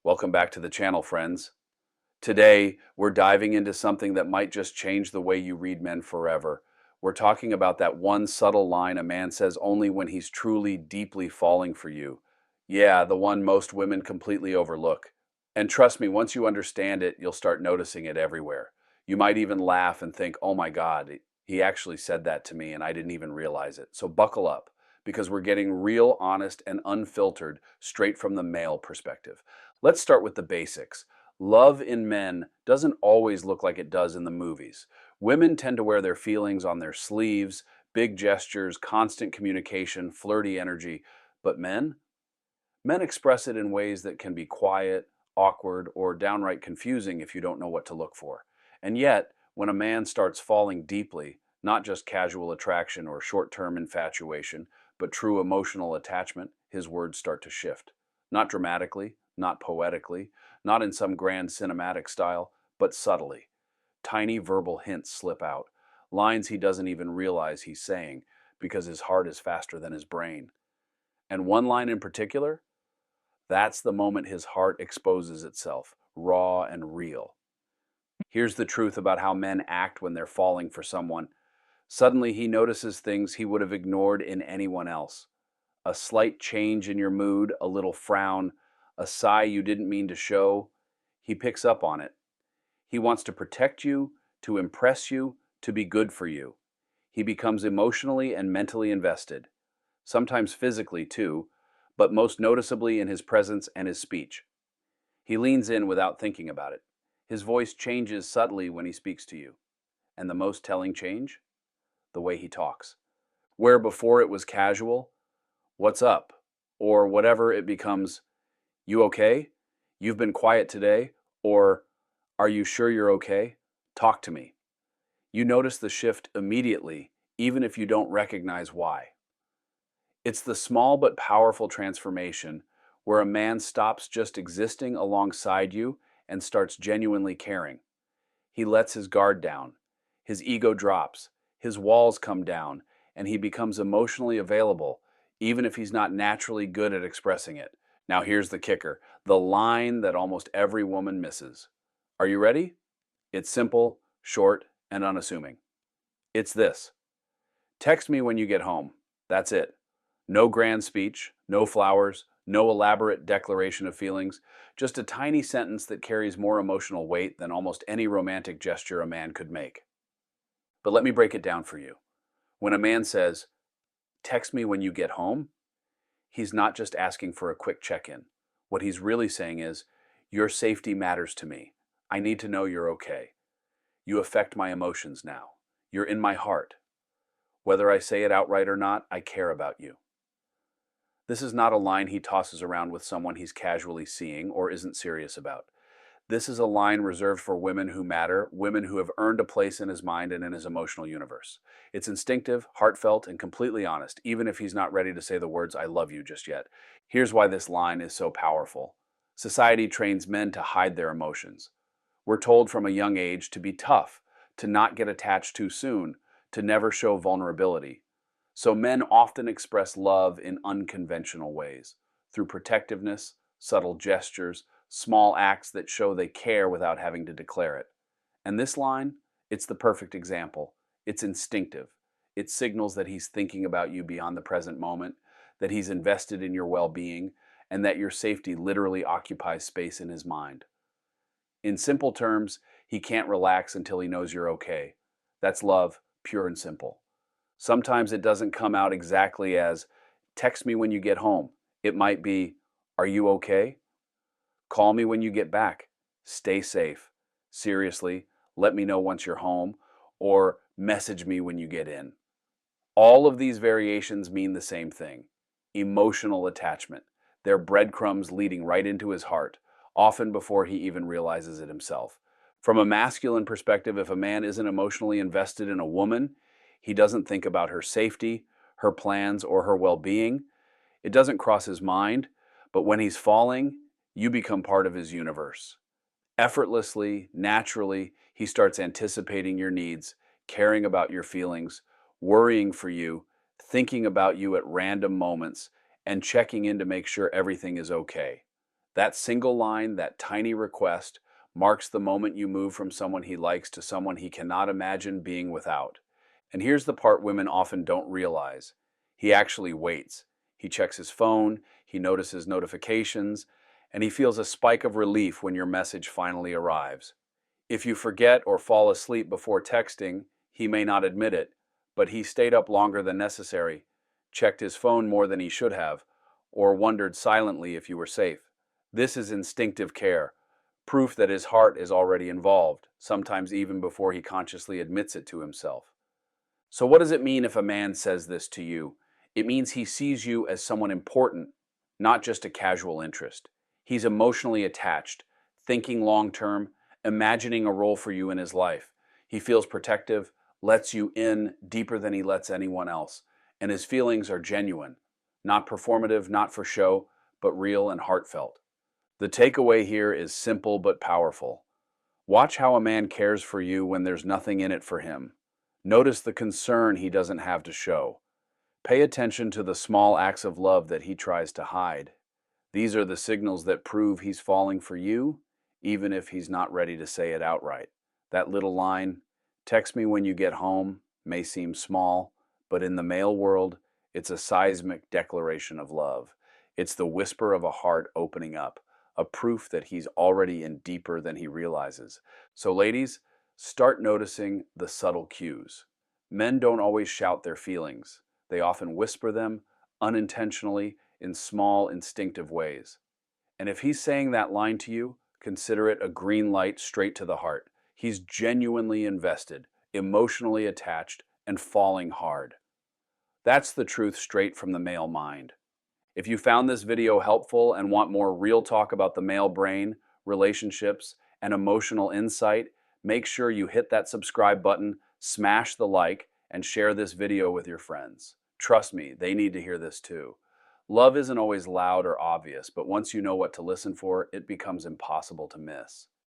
Welcome back to the channel, friends. Today, we're diving into something that might just change the way you read men forever. We're talking about that one subtle line a man says only when he's truly, deeply falling for you. Yeah, the one most women completely overlook. And trust me, once you understand it, you'll start noticing it everywhere. You might even laugh and think, oh my God, he actually said that to me and I didn't even realize it. So buckle up, because we're getting real, honest, and unfiltered straight from the male perspective. Let's start with the basics. Love in men doesn't always look like it does in the movies. Women tend to wear their feelings on their sleeves, big gestures, constant communication, flirty energy. But men? Men express it in ways that can be quiet, awkward, or downright confusing if you don't know what to look for. And yet, when a man starts falling deeply, not just casual attraction or short-term infatuation, but true emotional attachment, his words start to shift. Not dramatically, not poetically, not in some grand cinematic style, but subtly. Tiny verbal hints slip out, lines he doesn't even realize he's saying because his heart is faster than his brain. And one line in particular, that's the moment his heart exposes itself, raw and real. Here's the truth about how men act when they're falling for someone. Suddenly he notices things he would have ignored in anyone else. A slight change in your mood, a little frown, a sigh you didn't mean to show. He picks up on it. He wants to protect you, to impress you, to be good for you. He becomes emotionally and mentally invested, sometimes physically too, but most noticeably in his presence and his speech. He leans in without thinking about it. His voice changes subtly when he speaks to you. And the most telling change? The way he talks. Where before it was casual, "What's up?" or whatever, it becomes, "You okay? You've been quiet today," or "Are you sure you're okay? Talk to me." You notice the shift immediately, even if you don't recognize why. It's the small but powerful transformation where a man stops just existing alongside you and starts genuinely caring. He lets his guard down, his ego drops, his walls come down, and he becomes emotionally available, even if he's not naturally good at expressing it. Now here's the kicker, the line that almost every woman misses. Are you ready? It's simple, short, and unassuming. It's this: text me when you get home. That's it. No grand speech, no flowers, no elaborate declaration of feelings, just a tiny sentence that carries more emotional weight than almost any romantic gesture a man could make. But let me break it down for you. When a man says, "Text me when you get home," he's not just asking for a quick check-in. What he's really saying is, "Your safety matters to me. I need to know you're okay. You affect my emotions now. You're in my heart. Whether I say it outright or not, I care about you." This is not a line he tosses around with someone he's casually seeing or isn't serious about. This is a line reserved for women who matter, women who have earned a place in his mind and in his emotional universe. It's instinctive, heartfelt, and completely honest, even if he's not ready to say the words, "I love you," just yet. Here's why this line is so powerful. Society trains men to hide their emotions. We're told from a young age to be tough, to not get attached too soon, to never show vulnerability. So men often express love in unconventional ways, through protectiveness, subtle gestures, small acts that show they care without having to declare it. And this line, it's the perfect example. It's instinctive. It signals that he's thinking about you beyond the present moment, that he's invested in your well-being, and that your safety literally occupies space in his mind. In simple terms, he can't relax until he knows you're okay. That's love, pure and simple. Sometimes it doesn't come out exactly as, "Text me when you get home." It might be, "Are you okay? Call me when you get back. Stay safe. Seriously, let me know once you're home," or "Message me when you get in." All of these variations mean the same thing: emotional attachment. They're breadcrumbs leading right into his heart, often before he even realizes it himself. From a masculine perspective, if a man isn't emotionally invested in a woman, he doesn't think about her safety, her plans, or her well-being. It doesn't cross his mind, but when he's falling, you become part of his universe. Effortlessly, naturally, he starts anticipating your needs, caring about your feelings, worrying for you, thinking about you at random moments, and checking in to make sure everything is okay. That single line, that tiny request, marks the moment you move from someone he likes to someone he cannot imagine being without. And here's the part women often don't realize. He actually waits. He checks his phone, he notices notifications, and he feels a spike of relief when your message finally arrives. If you forget or fall asleep before texting, he may not admit it, but he stayed up longer than necessary, checked his phone more than he should have, or wondered silently if you were safe. This is instinctive care, proof that his heart is already involved, sometimes even before he consciously admits it to himself. So, what does it mean if a man says this to you? It means he sees you as someone important, not just a casual interest. He's emotionally attached, thinking long term, imagining a role for you in his life. He feels protective, lets you in deeper than he lets anyone else, and his feelings are genuine, not performative, not for show, but real and heartfelt. The takeaway here is simple but powerful. Watch how a man cares for you when there's nothing in it for him. Notice the concern he doesn't have to show. Pay attention to the small acts of love that he tries to hide. These are the signals that prove he's falling for you, even if he's not ready to say it outright. That little line, "Text me when you get home," may seem small, but in the male world, it's a seismic declaration of love. It's the whisper of a heart opening up, a proof that he's already in deeper than he realizes. So, ladies, start noticing the subtle cues. Men don't always shout their feelings. They often whisper them, unintentionally, in small, instinctive ways. And if he's saying that line to you, consider it a green light straight to the heart. He's genuinely invested, emotionally attached, and falling hard. That's the truth straight from the male mind. If you found this video helpful and want more real talk about the male brain, relationships, and emotional insight, make sure you hit that subscribe button, smash the like, and share this video with your friends. Trust me, they need to hear this too. Love isn't always loud or obvious, but once you know what to listen for, it becomes impossible to miss.